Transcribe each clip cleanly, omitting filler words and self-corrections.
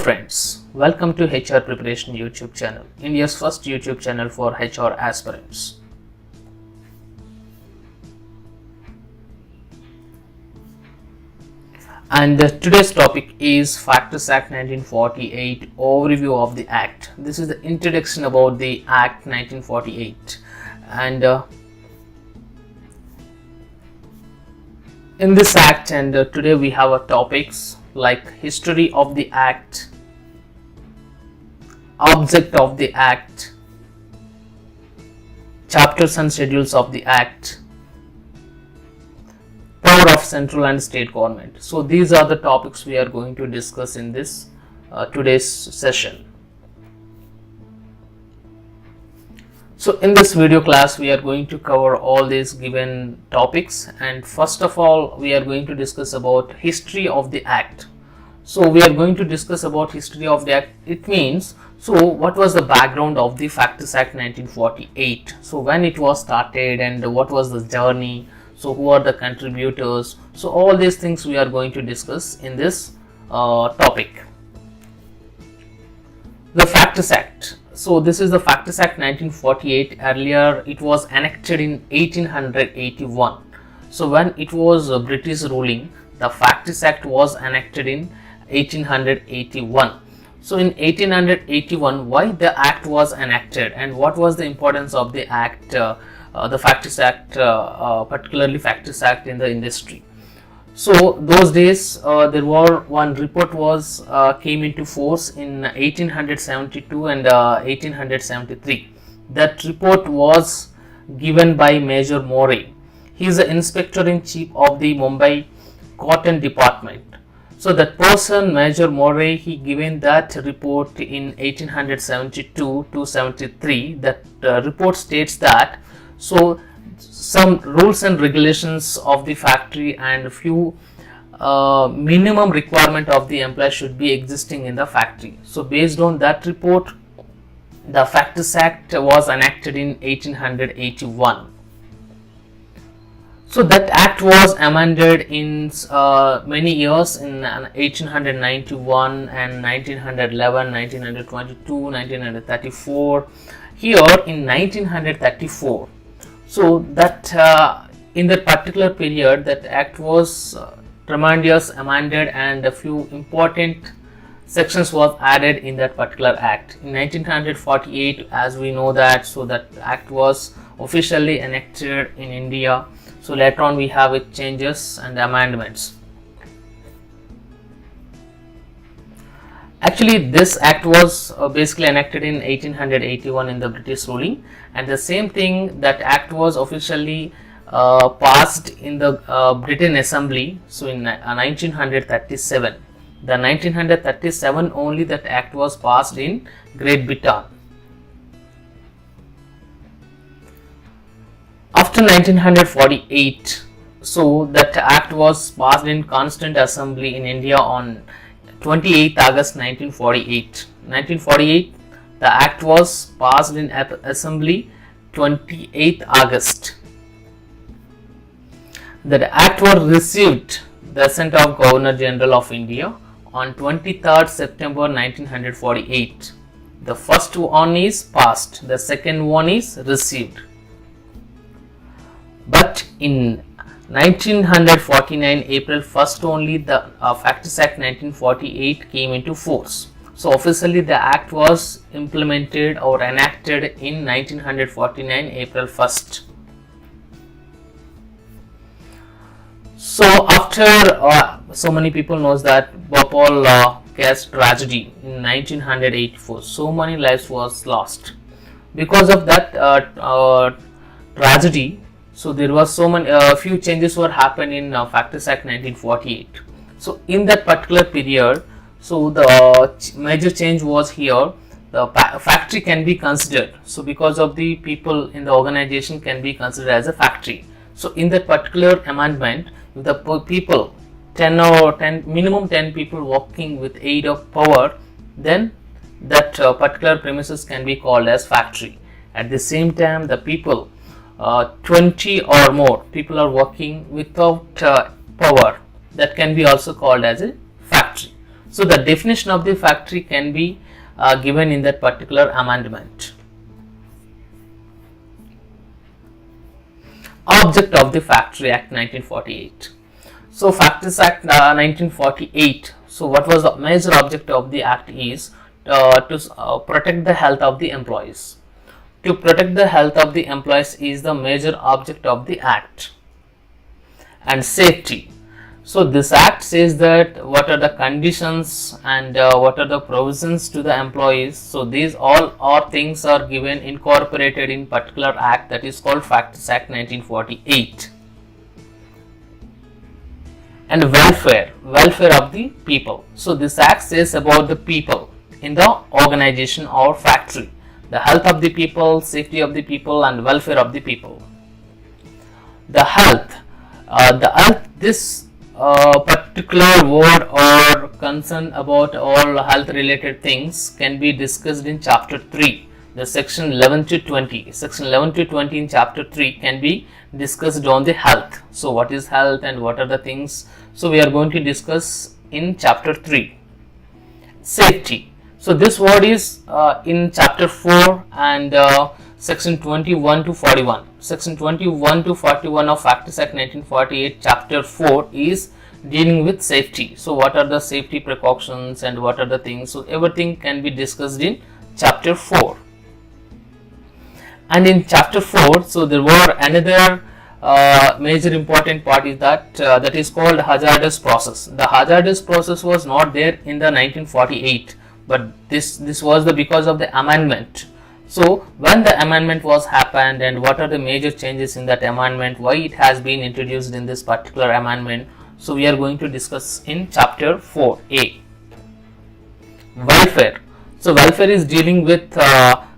friends, welcome to HR Preparation YouTube channel, India's first YouTube channel for HR aspirants. And today's topic is Factors Act 1948, overview of the Act. This is the introduction about the Act 1948, and in this Act, and today we have a topics like history of the Act, object of the Act, chapters and schedules of the Act, power of central and state government. So these are the topics we are going to discuss in this today's session. So in this video class we are going to cover all these given topics, and first of all we are going to discuss about history of the Act. So we are going to discuss about history of the Act. It means, so what was the background of the Factors Act 1948? So when it was started and what was the journey? So who are the contributors? So all these things we are going to discuss in this topic. The Factors Act. So this is the Factors Act 1948. Earlier it was enacted in 1881. So when it was British ruling, the Factors Act was enacted in 1881. So in 1881, why the Act was enacted and what was the importance of the Act, the Factors Act, particularly Factors Act in the industry. So those days there were one report was came into force in 1872 and 1873. That report was given by Major Morey. He is the Inspector in Chief of the Mumbai Cotton Department. So that person, Major Morey, he given that report in 1872 to 73. That report states that so some rules and regulations of the factory and a few minimum requirement of the employee should be existing in the factory. So based on that report, the Factors Act was enacted in 1881. So that Act was amended in many years in 1891 and 1911, 1922, 1934. Here in 1934. So that in that particular period, that Act was tremendous amended and a few important sections was added in that particular Act. In 1948, as we know that, so that Act was officially enacted in India. So later on we have its changes and amendments. Actually this Act was basically enacted in 1881 in the British ruling, and the same thing, that Act was officially passed in the Britain Assembly. So in 1937, the 1937 only that Act was passed in Great Britain. After 1948, so that Act was passed in Constant Assembly in India on 28th August 1948. 1948, the Act was passed in Assembly 28th August. The Act was received the assent of Governor General of India on 23rd September 1948. The first one is passed, the second one is received. But in 1949 April 1st only the Factors Act 1948 came into force. So officially the Act was implemented or enacted in 1949 April 1st. So after so many people knows that Bhopal gas tragedy in 1984, so many lives was lost because of that tragedy. So there was so many few changes were happened in Factors Act 1948. So in that particular period, so the major change was here. The factory can be considered. So because of the people in the organization can be considered as a factory. So in that particular amendment, if the people 10 minimum 10 people working with aid of power, then that particular premises can be called as factory. At the same time, the people 20 or more people are working without power, that can be also called as a factory. So the definition of the factory can be given in that particular amendment. Object of the Factory Act 1948. So Factories Act 1948. So what was the major object of the act is to protect the health of the employees. To protect the health of the employees is the major object of the act. And safety. So this act says that what are the conditions and what are the provisions to the employees. So these all things are given incorporated in particular act, that is called Factories Act 1948. And welfare of the people. So this act says about the people in the organization or factory, the health of the people, safety of the people, and welfare of the people. The health, this particular word or concern about all health related things can be discussed in chapter 3, the section 11 to 20. Section 11 to 20 in chapter 3 can be discussed on the health. So what is health and what are the things? So we are going to discuss in chapter 3. Safety. So this word is in chapter 4 and section 21 to 41. Section 21 to 41 of Factories Act 1948 chapter 4 is dealing with safety. So what are the safety precautions and what are the things? So everything can be discussed in chapter 4. And in chapter 4, so there were another major important part is that is called hazardous process. The hazardous process was not there in the 1948, but this was because of the amendment. So when the amendment was happened and what are the major changes in that amendment, why it has been introduced in this particular amendment, so we are going to discuss in chapter 4a. Welfare. So welfare is dealing with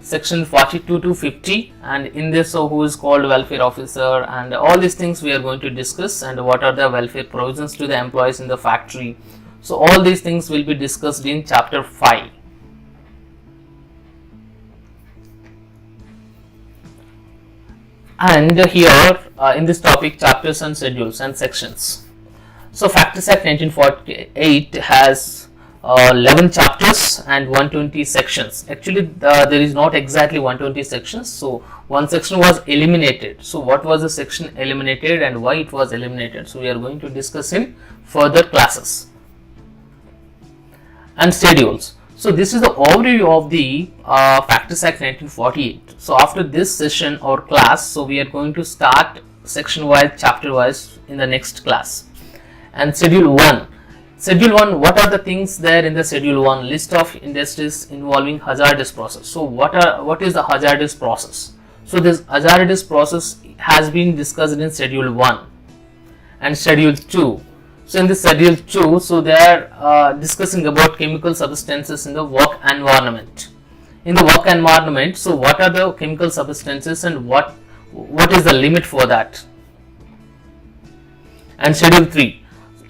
section 42 to 50, and in this, so who is called welfare officer, and all these things we are going to discuss, and what are the welfare provisions to the employees in the factory. So all these things will be discussed in chapter 5. And here in this topic, chapters and schedules and sections. So Factories Act 1948 has 11 chapters and 120 sections. Actually there is not exactly 120 sections, so one section was eliminated. So what was the section eliminated and why it was eliminated, so we are going to discuss in further classes. And schedules. So this is the overview of the Factories Act 1948. So after this session or class, so we are going to start section wise, chapter wise in the next class. And schedule 1. Schedule 1, what are the things there in the schedule 1? List of industries involving hazardous process. So what is the hazardous process? So this hazardous process has been discussed in schedule 1 and schedule 2. So in this schedule 2, so they are discussing about chemical substances in the work environment. In the work environment, so what are the chemical substances and what is the limit for that? And schedule 3,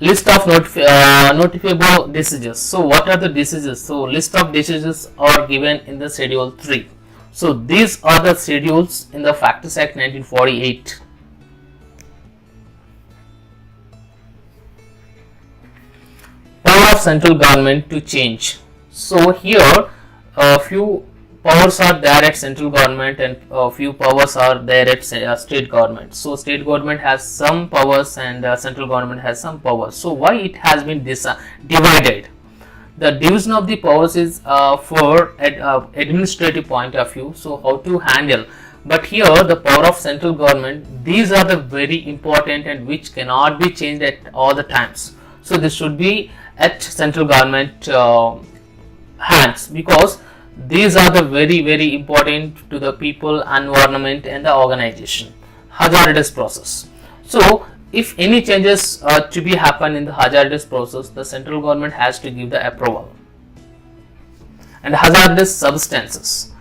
list of notifiable diseases. So what are the diseases? So list of diseases are given in the schedule 3. So these are the schedules in the Factories Act 1948. Power of central government to change. So here a few powers are there at central government and a few powers are there at state government. So state government has some powers and central government has some powers. So why it has been divided? The division of the powers is for administrative point of view, so how to handle. But here the power of central government, these are the very important and which cannot be changed at all the times. So this should be at central government hands, because these are the very important to the people, environment and the organization. Hazardous process. So if any changes to be happen in the hazardous process, the central government has to give the approval. And hazardous substances.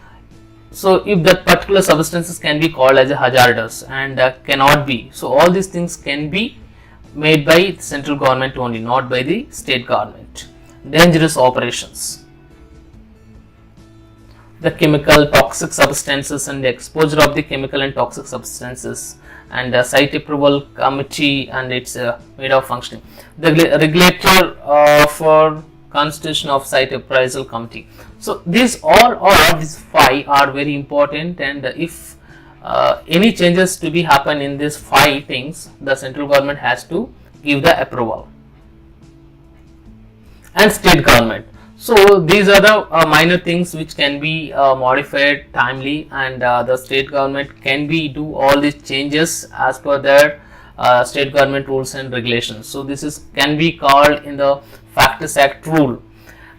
So if that particular substances can be called as a hazardous and cannot be, so all these things can be made by the central government only, not by the state government. Dangerous operations. The chemical, toxic substances and the exposure of the chemical and toxic substances, and site approval committee and its made of functioning. The regulator for constitution of site appraisal committee. So these these 5 are very important, and if any changes to be happen in these 5 things, the central government has to give the approval. And state government, so these are the minor things which can be modified timely, and the state government can be do all these changes as per their state government rules and regulations. So this is can be called in the Factors Act rule.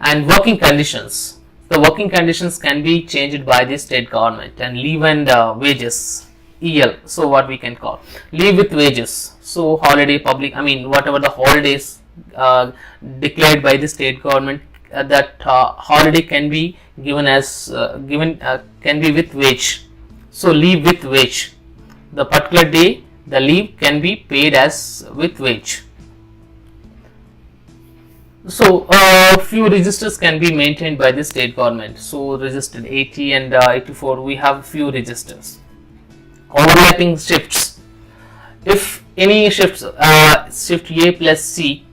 And working conditions, the working conditions can be changed by the state government. And leave and wages, EL, so what we can call leave with wages, so holiday, public, whatever the holidays declared by the state government, that holiday can be given as can be with wage. So leave with wage, the particular day the leave can be paid as with wage. So few registers can be maintained by the state government. So registered 80 and 84, we have few registers. Overlapping shifts, if any shifts, shift A plus C,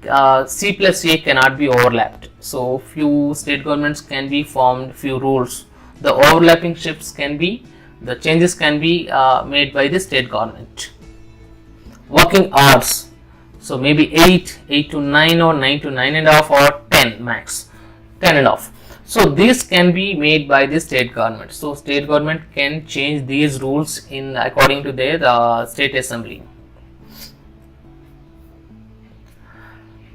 C plus A cannot be overlapped. So few state governments can be formed few rules. The overlapping shifts can be, the changes can be made by the state government. Working hours, so maybe 8 to 9 or 9 to 9.5 or 10 max, 10.5. So this can be made by the state government. So state government can change these rules in according to their state assembly.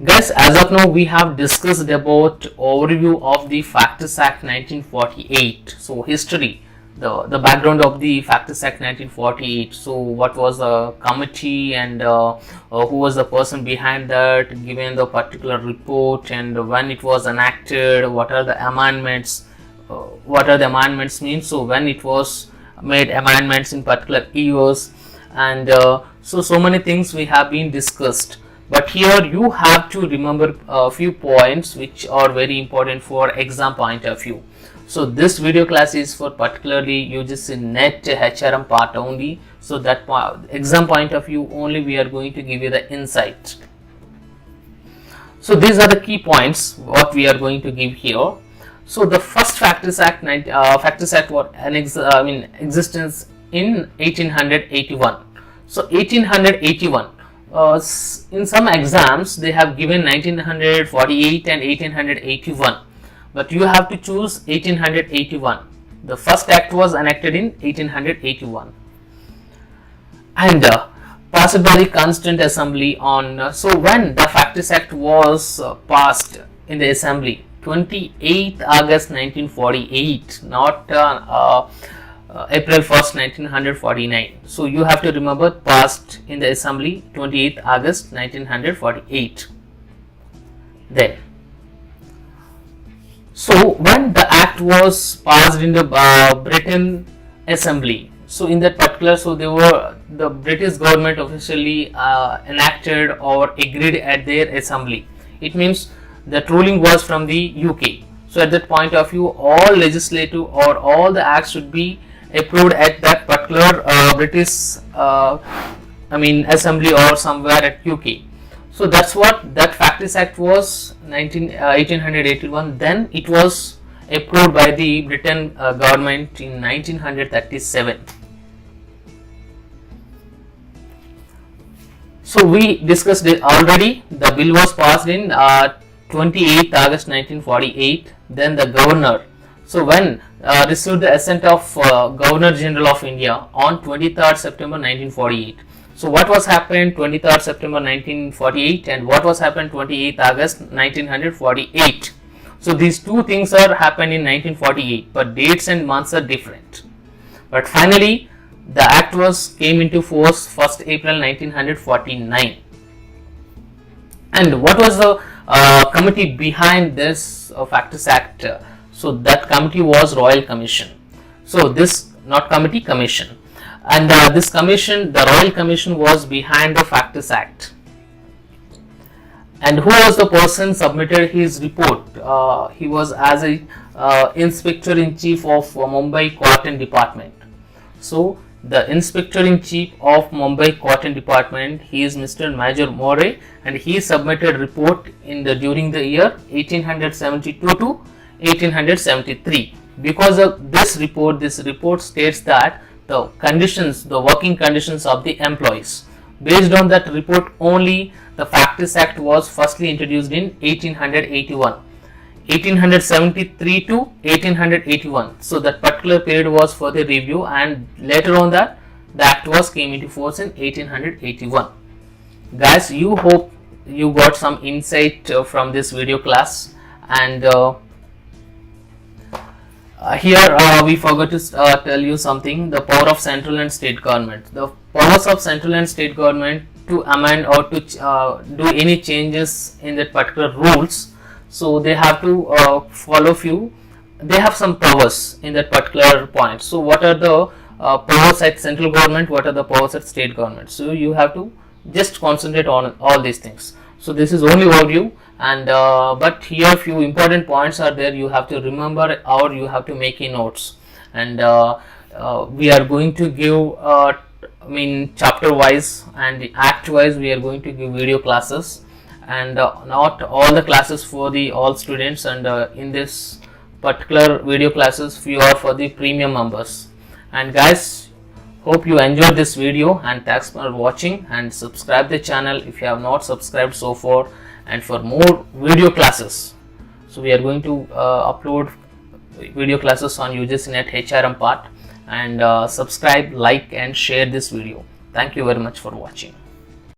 Guys, as of now we have discussed about overview of the Factors Act 1948. So history, the background of the Factors Act 1948. So what was the committee, and who was the person behind that, given the particular report, and when it was enacted, what are the amendments, what are the amendments mean, so when it was made amendments in particular years, and so many things we have been discussed. But here you have to remember a few points which are very important for exam point of view. So this video class is for particularly UGC NET-HRM part only. So that exam point of view only we are going to give you the insight. So these are the key points what we are going to give here. So the first Factors Act was existence in 1881. So 1881. In some exams they have given 1948 and 1881, but you have to choose 1881. The first act was enacted in 1881 and passed by the Constituent Assembly on so when the Factors Act was passed in the Assembly, 28th August 1948, not April 1st 1949. So you have to remember, passed in the Assembly 28th August 1948. Then, so when the act was passed in the Britain Assembly, so in that particular, so the British government officially enacted or agreed at their assembly. It means that ruling was from the UK. So at that point of view, all legislative or all the acts should be approved at that particular British assembly or somewhere at UK. So that's what that Factors Act was 1881. Then it was approved by the Britain government in 1937. So we discussed it already. The bill was passed in 28th August 1948. Then the governor, so when received the assent of Governor General of India on 23rd September 1948. So what was happened 23rd September 1948 and what was happened 28th August 1948. So these two things are happened in 1948, but dates and months are different. But finally the act came into force 1st April 1949. And what was the committee behind this Factors Act? So that committee was Royal Commission. So this, not committee, commission. And this commission, the Royal Commission, was behind the Factors Act. And who was the person submitted his report? He was as a Inspector in Chief of Mumbai Cotton Department. So the Inspector-in-Chief of Mumbai Cotton Department, he is Mr. Major More, and he submitted report during the year 1872 to 1873. Because of this report states that the working conditions of the employees. Based on that report only, the Factors Act was firstly introduced in 1881. 1873 to 1881. So that particular period was for the review, and later on that the act came into force in 1881. Guys, you hope you got some insight from this video class, and here we forgot to tell you something: the power of central and state government. The powers of central and state government to amend or to do any changes in that particular rules. So they have to follow they have some powers in that particular point. So what are the powers at central government, what are the powers at state government? So you have to just concentrate on all these things. So this is only overview, and but here few important points are there, you have to remember or you have to make in notes. And we are going to give chapter wise and act wise we are going to give video classes, and not all the classes for all students, and in this particular video classes few are for the premium members. And guys, hope you enjoyed this video, and thanks for watching, and subscribe the channel if you have not subscribed so far, and for more video classes. So we are going to upload video classes on UGC NET-HRM part, and subscribe, like and share this video. Thank you very much for watching.